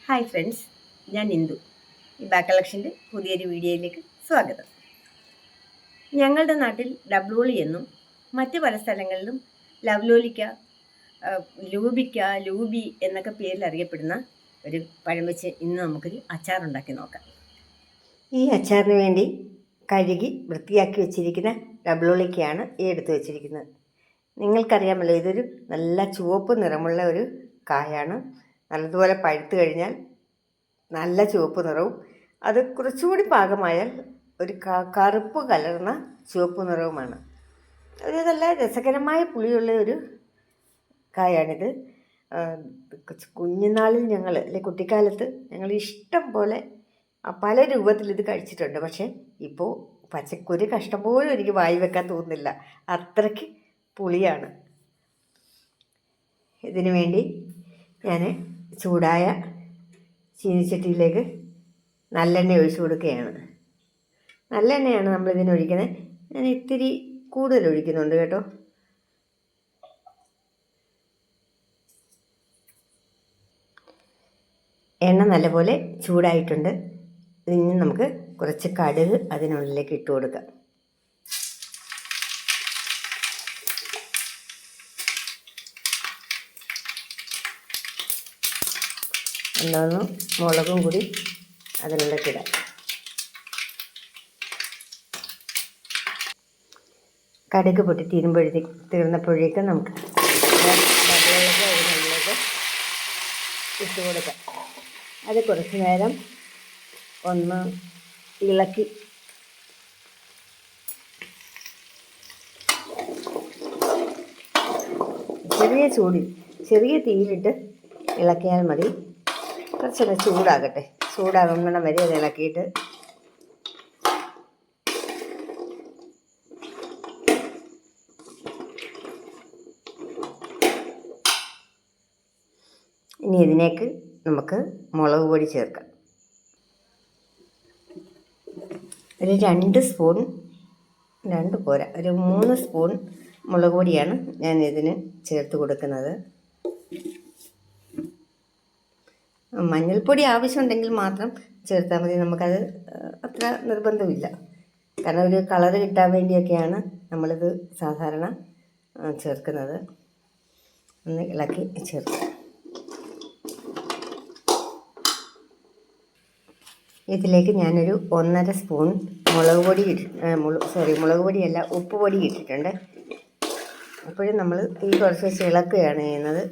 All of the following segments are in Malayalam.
ഹായ് ഫ്രണ്ട്സ്, ഞാൻ ഇന്ദു. ഈ ബാക്ക് കളക്ഷൻ്റെ പുതിയൊരു വീഡിയോയിലേക്ക് സ്വാഗതം. ഞങ്ങളുടെ നാട്ടിൽ ഡബ്ലോളി എന്നും മറ്റ് പല സ്ഥലങ്ങളിലും ലവ്ലോലിക്ക, ലൂബിക്ക, ലൂബി എന്നൊക്കെ പേരിൽ അറിയപ്പെടുന്ന ഒരു പഴം വെച്ച് ഇന്ന് നമുക്കൊരു അച്ചാറുണ്ടാക്കി നോക്കാം. ഈ അച്ചാറിന് വേണ്ടി കഴുകി വൃത്തിയാക്കി വെച്ചിരിക്കുന്ന ഡബ്ലോളിക്കയാണ് ഈ എടുത്ത് വെച്ചിരിക്കുന്നത്. നിങ്ങൾക്കറിയാമല്ലോ, ഇതൊരു നല്ല ചുവപ്പ് നിറമുള്ള ഒരു കായാണ്. നല്ലതുപോലെ പഴുത്ത് കഴിഞ്ഞാൽ നല്ല ചുവപ്പ് നിറവും, അത് കുറച്ചുകൂടി പാകമായാൽ ഒരു കറുപ്പ് കലർന്ന ചുവപ്പ് നിറവുമാണ്. ഒരു നല്ല രസകരമായ പുളിയുള്ള ഒരു കായാണിത്. കുഞ്ഞുനാളിൽ ഞങ്ങൾ കുട്ടിക്കാലത്ത് ഞങ്ങൾ ഇഷ്ടം പോലെ പല രൂപത്തിൽ ഇത് കഴിച്ചിട്ടുണ്ട്. പക്ഷേ ഇപ്പോൾ പച്ചക്കൊരു കഷ്ടം പോലും എനിക്ക് വായി വെക്കാൻ തോന്നുന്നില്ല, അത്രയ്ക്ക് പുളിയാണ്. ഇതിനു വേണ്ടി ഞാൻ ചൂടായ ചീനിച്ചട്ടിയിലേക്ക് നല്ലെണ്ണ ഒഴിച്ചു കൊടുക്കുകയാണ്. നല്ലെണ്ണയാണ് നമ്മളിതിന് ഒഴിക്കുന്നത്. ഞാൻ ഇത്തിരി കൂടുതൽ ഒഴിക്കുന്നുണ്ട് കേട്ടോ. എണ്ണ നല്ലപോലെ ചൂടായിട്ടുണ്ട്. ഇനി നമുക്ക് കുറച്ച് കടുക് അതിനുള്ളിലേക്ക് ഇട്ട് കൊടുക്കാം. എല്ലാം മുളകും കൂടി അതിനുള്ളിലേക്ക് ഇടാം. കടുക് പൊട്ടി തീർന്നപ്പോഴേക്കും നമുക്ക് അതിനുള്ളിലേക്ക് ഇട്ട് കൊടുക്കാം. അത് കുറച്ച് നേരം ഒന്ന് ഇളക്കി ചെറിയ തീയിലിട്ട് ഇളക്കിയാൽ മതി. കുറച്ചൊന്ന് ചൂടാകട്ടെ. ചൂടാകുന്ന വരെ അത് ഇളക്കിയിട്ട് ഇനി ഇതിലേക്ക് നമുക്ക് മുളക് പൊടി ചേർക്കാം. ഒരു 2 സ്പൂൺ, 2 പോരാ, ഒരു 3 സ്പൂൺ മുളക് പൊടിയാണ് ഞാൻ ഇതിന് ചേർത്ത് കൊടുക്കുന്നത്. മഞ്ഞൾപ്പൊടി ആവശ്യമുണ്ടെങ്കിൽ മാത്രം ചേർത്താൽ മതി. നമുക്കത് അത്ര നിർബന്ധമില്ല. കാരണം ഒരു കളറ് കിട്ടാൻ വേണ്ടിയൊക്കെയാണ് നമ്മളിത് സാധാരണ ചേർക്കുന്നത്. ഒന്ന് ഇളക്കി ചേർക്കാം. ഇതിലേക്ക് ഞാനൊരു 1.5 സ്പൂൺ മുളക് പൊടിയല്ല, ഉപ്പ് പൊടി ഇട്ടിട്ടുണ്ട്. അപ്പോഴും നമ്മൾ തീ കുറച്ച് വെച്ച് ഇളക്കുകയാണ് ചെയ്യുന്നത്.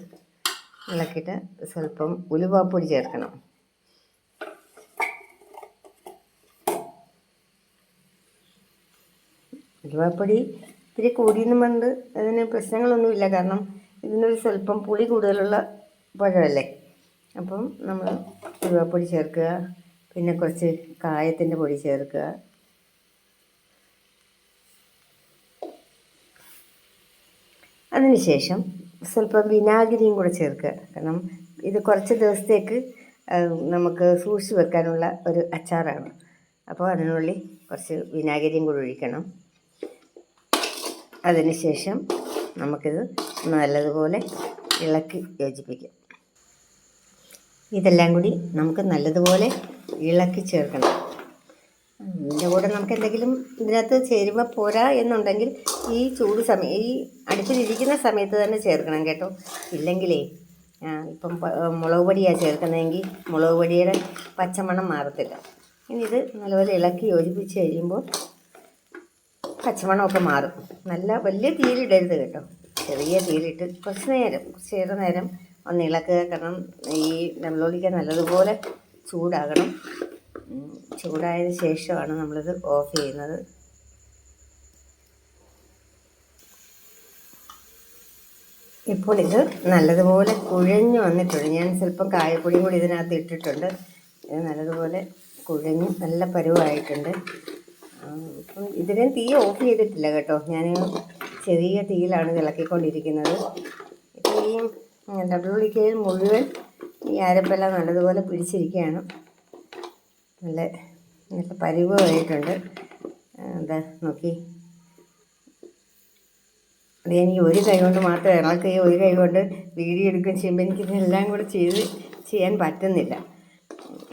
ഇളക്കിയിട്ട് സ്വല്പം ഉലുവാപ്പൊടി ചേർക്കണം. ഉലുവാപ്പൊടി ഇത്തിരി കൂടിയെന്ന് പറഞ്ഞ് അതിന് പ്രശ്നങ്ങളൊന്നുമില്ല. കാരണം ഇതിനൊരു സ്വല്പം പുളി കൂടുതലുള്ള പഴമല്ലേ. അപ്പം നമ്മൾ ഉലുവാപ്പൊടി ചേർക്കുക. പിന്നെ കുറച്ച് കായത്തിൻ്റെ പൊടി ചേർക്കുക. അതിനുശേഷം സ്വല്പം വിനാഗിരിയും കൂടെ ചേർക്കുക. കാരണം ഇത് കുറച്ച് ദിവസത്തേക്ക് നമുക്ക് സൂക്ഷിച്ച് വെക്കാനുള്ള ഒരു അച്ചാറാണ്. അപ്പോൾ അതിനുള്ളിൽ കുറച്ച് വിനാഗിരിയും കൂടെ ഒഴിക്കണം. അതിനുശേഷം നമുക്കിത് നല്ലതുപോലെ ഇളക്കി യോജിപ്പിക്കാം. ഇതെല്ലാം കൂടി നമുക്ക് നല്ലതുപോലെ ഇളക്കി ചേർക്കണം. ഇതിൻ്റെ കൂടെ നമുക്ക് എന്തെങ്കിലും ഇതിനകത്ത് ചേരുമ്പോൾ പോരാ എന്നുണ്ടെങ്കിൽ ഈ അടുപ്പിലിരിക്കുന്ന സമയത്ത് തന്നെ ചേർക്കണം കേട്ടോ. ഇല്ലെങ്കിലേ ഇപ്പം മുളക് പൊടിയാണ് ചേർക്കുന്നതെങ്കിൽ മുളക് പൊടിയുടെ പച്ചമണം മാറത്തില്ല. ഇനി ഇത് നല്ലപോലെ ഇളക്കി യോജിപ്പിച്ച് കഴിയുമ്പോൾ പച്ചമണമൊക്കെ മാറും. വലിയ തീയിലിടരുത് കേട്ടോ. ചെറിയ തീയിലിട്ട് കുറച്ചേറെ നേരം ഒന്ന് ഇളക്കുക. കാരണം ഈ ഡബ്ലോളിക്ക നല്ലതുപോലെ ചൂടാകണം. ചൂടായതിന് ശേഷമാണ് നമ്മളിത് ഓഫ് ചെയ്യുന്നത്. ഇപ്പോൾ ഇത് നല്ലതുപോലെ കുഴഞ്ഞു വന്നിട്ടുണ്ട്. ഞാൻ സ്വല്പം കായപ്പൊടിയും കൂടി ഇതിനകത്ത് ഇട്ടിട്ടുണ്ട്. ഇത് നല്ലതുപോലെ കുഴഞ്ഞ് നല്ല പരുവായിട്ടുണ്ട്. ഇപ്പം ഇതിനെ തീ ഓഫ് ചെയ്തിട്ടില്ല കേട്ടോ. ഞാൻ ചെറിയ തീയിലാണ് ഇളക്കിക്കൊണ്ടിരിക്കുന്നത്. ഇപ്പോൾ ഈ ഡബ്ലോളിക്കയിൽ മുഴുവൻ ഈ അരപ്പെല്ലാം നല്ലതുപോലെ പിടിച്ചിരിക്കുകയാണ്. നല്ല പരുവമായിട്ടുണ്ട്. എന്താ നോക്കി, അത് എനിക്ക് ഒരു കൈ കൊണ്ട് മാത്രമേ, ഒരു കൈ കൊണ്ട് വീഡിയോ എടുക്കുകയും ചെയ്യുമ്പോൾ എനിക്കിതെല്ലാം കൂടെ ചെയ്യാൻ പറ്റുന്നില്ല.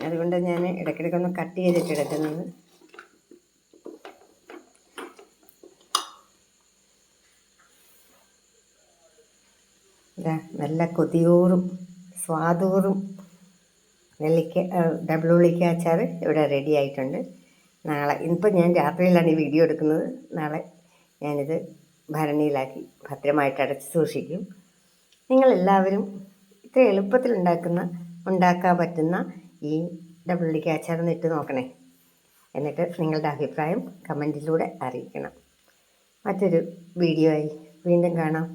അതുകൊണ്ട് ഞാൻ ഇടയ്ക്കിടയ്ക്കൊന്ന് കട്ട് ചെയ്തിട്ട് എടുക്കുന്നത്. ഇതാ നല്ല കൊതിയോറും സ്വാദോറും ഡബിൾ ഉള്ളിക്ക അച്ചാർ ഇവിടെ റെഡി ആയിട്ടുണ്ട്. നാളെ ഇന്നിപ്പോൾ ഞാൻ രാത്രിയിലാണ് ഈ വീഡിയോ എടുക്കുന്നത്. നാളെ ഞാനിത് ഭരണിയിലാക്കി ഭദ്രമായിട്ട് അടച്ച് സൂക്ഷിക്കും. നിങ്ങളെല്ലാവരും ഇത്ര എളുപ്പത്തിൽ ഉണ്ടാക്കാൻ പറ്റുന്ന ഈ ഡബിൾ ഉള്ളിക്ക അച്ചാർ ഇട്ട് നോക്കണേ. എന്നിട്ട് നിങ്ങളുടെ അഭിപ്രായം കമൻറ്റിലൂടെ അറിയിക്കണം. മറ്റൊരു വീഡിയോ ആയി വീണ്ടും കാണാം.